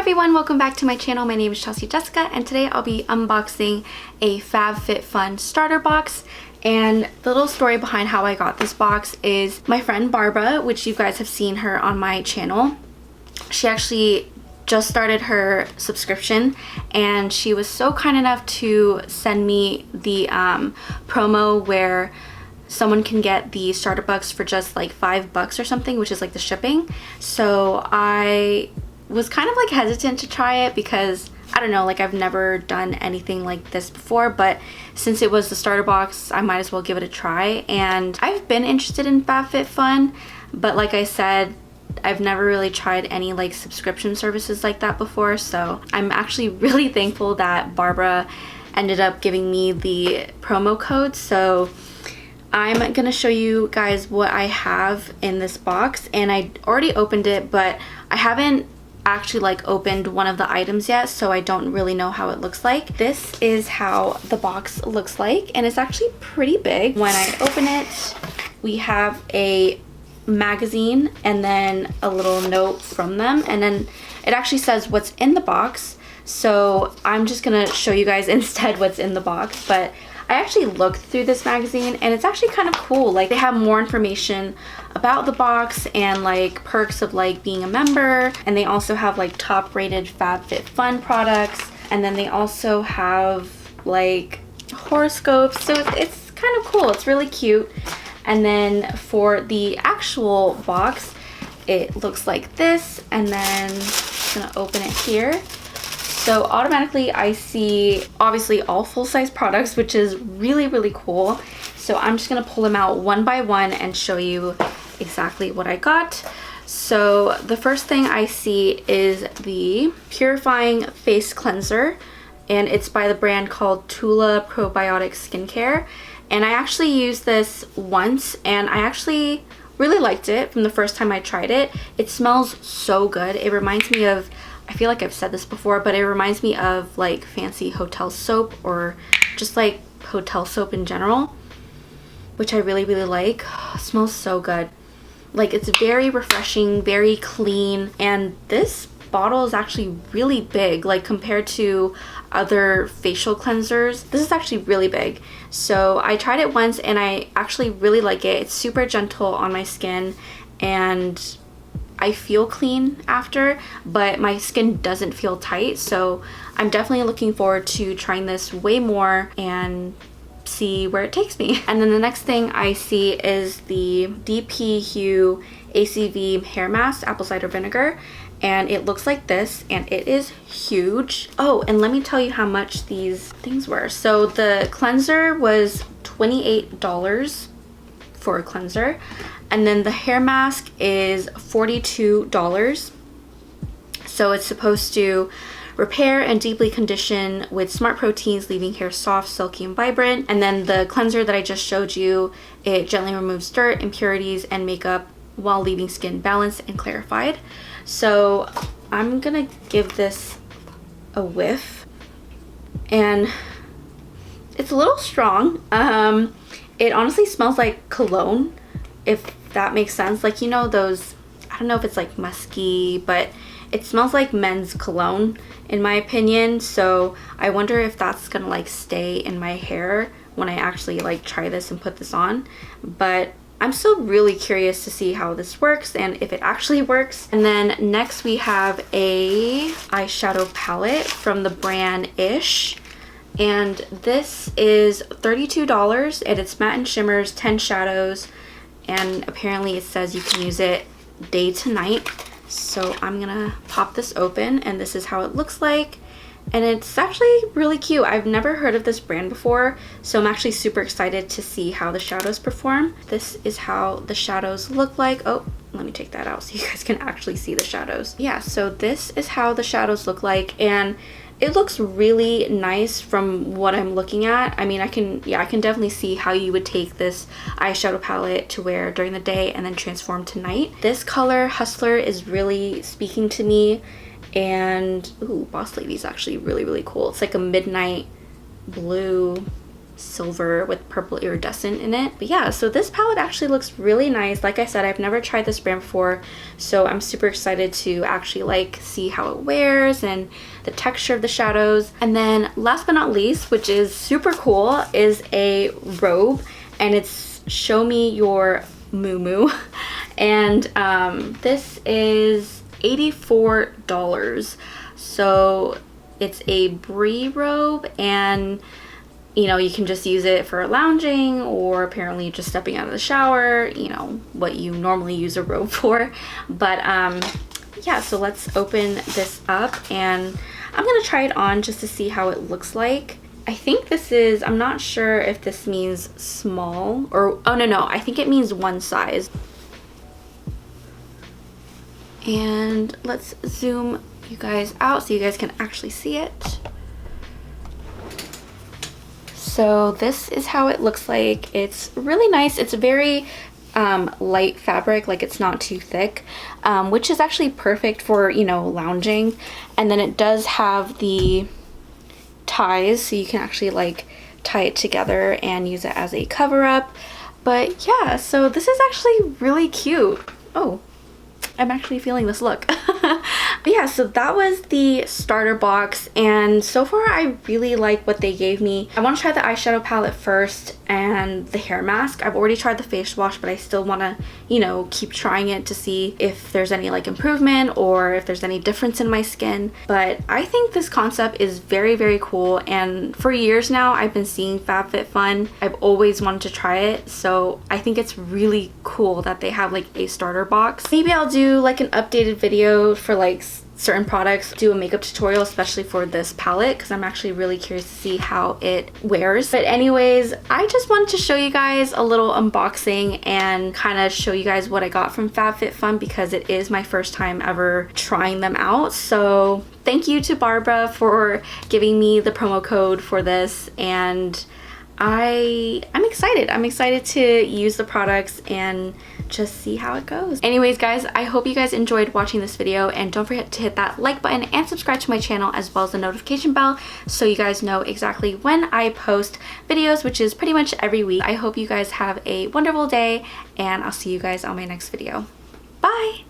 everyone, welcome back to my channel. My name is Chelsie Jessika and today I'll be unboxing a FabFitFun starter box. And the little story behind how I got this box is my friend Barbara, which you guys have seen her on my channel. She actually just started her subscription and she was so kind enough to send me the promo where someone can get the starter box for just like $5 or something, which is like the shipping. So I was kind of like hesitant to try it because I don't know, like I've never done anything like this before, but since it was the starter box, I might as well give it a try. And I've been interested in FabFitFun, but like I said, I've never really tried any like subscription services like that before. So I'm actually really thankful that Barbara ended up giving me the promo code. So I'm gonna show you guys what I have in this box, and I already opened it, but I haven't actually like opened one of the items yet, so I don't really know how it looks like. This is how the box looks like, and it's actually pretty big. When I open it, we have a magazine and then a little note from them, and then it actually says what's in the box. So I'm just gonna show you guys instead what's in the box, but I actually looked through this magazine and it's actually kind of cool. Like they have more information about the box and like perks of like being a member, and they also have like top rated FabFitFun products, and then they also have like horoscopes, so it's kind of cool. It's really cute. And then for the actual box, it looks like this, and then I'm just gonna open it here. So automatically I see obviously all full-size products, which is really cool. So I'm just gonna pull them out one by one and show you exactly what I got. So the first thing I see is the Purifying face cleanser, and it's by the brand called Tulip Probiotic skincare. And I actually used this once and I actually really liked it from the first time I tried it. It smells so good. It reminds me of, I feel like I've said this before, but it reminds me of like fancy hotel soap or just like hotel soap in general, which I really like. It smells so good. Like it's very refreshing, very clean, and this bottle is actually really big, like compared to other facial cleansers. This is actually really big. So I tried it once and I actually really like it. It's super gentle on my skin and I feel clean after, but my skin doesn't feel tight. So I'm definitely looking forward to trying this way more and see where it takes me. And then the next thing I see is the DP Hue ACV hair mask, apple cider vinegar, and it looks like this and it is huge. Oh, and let me tell you how much these things were. So the cleanser was $28 for a cleanser, and then the hair mask is $42. So it's supposed to repair and deeply condition with smart proteins, leaving hair soft, silky, and vibrant. And then the cleanser that I just showed you, it gently removes dirt, impurities, and makeup while leaving skin balanced and clarified. So I'm gonna give this a whiff, and it's a little strong. It honestly smells like cologne, if that makes sense. Like, you know those, I don't know if it's like musky, but it smells like men's cologne in my opinion. So I wonder if that's gonna like stay in my hair when I actually like try this and put this on. But I'm still really curious to see how this works and if it actually works. And then next we have a eyeshadow palette from the brand Ish. And this is $32 and it's matte and shimmers, 10 shadows, and apparently it says you can use it day to night. So I'm gonna pop this open and this is how it looks like. And it's actually really cute. I've never heard of this brand before, so I'm actually super excited to see how the shadows perform. This is how the shadows look like. Oh, let me take that out so you guys can actually see the shadows. Yeah, so this is how the shadows look like, and it looks really nice from what I'm looking at. I mean, I can definitely see how you would take this eyeshadow palette to wear during the day and then transform to night. This color, Hustler, is really speaking to me. And ooh, Boss Lady is actually really cool. It's like a midnight blue silver with purple iridescent in it. But yeah, so this palette actually looks really nice. Like I said, I've never tried this brand before, so I'm super excited to actually like see how it wears and the texture of the shadows. And then last but not least, which is super cool, is a robe, and it's Show Me Your Moo. And this is $84. So it's a brie robe, and you know, you can just use it for lounging or apparently just stepping out of the shower, you know, what you normally use a robe for. But yeah, so let's open this up and I'm gonna try it on just to see how it looks like. I think this is, I'm not sure if this means small or, oh no, I think it means one size. And let's zoom you guys out so you guys can actually see it. So this is how it looks like. It's really nice. It's a very light fabric, like it's not too thick, which is actually perfect for, you know, lounging. And then it does have the ties, so you can actually like tie it together and use it as a cover up. But yeah, so this is actually really cute. Oh, I'm actually feeling this look. But yeah, so that was the starter box, and so far I really like what they gave me. I want to try the eyeshadow palette first and the hair mask. I've already tried the face wash, but I still want to, you know, keep trying it to see if there's any like improvement or if there's any difference in my skin. But I think this concept is very, very cool, and for years now I've been seeing FabFitFun. I've always wanted to try it, so I think it's really cool that they have like a starter box. Maybe I'll do like an updated video for like certain products, do a makeup tutorial especially for this palette, because I'm actually really curious to see how it wears. But anyways, I just wanted to show you guys a little unboxing and kind of show you guys what I got from FabFitFun, because it is my first time ever trying them out. So thank you to Barbara for giving me the promo code for this, and I'm excited. I'm excited to use the products and just see how it goes. Anyways guys, I hope you guys enjoyed watching this video, and don't forget to hit that like button and subscribe to my channel, as well as the notification bell, so you guys know exactly when I post videos, which is pretty much every week. I hope you guys have a wonderful day, and I'll see you guys on my next video. Bye!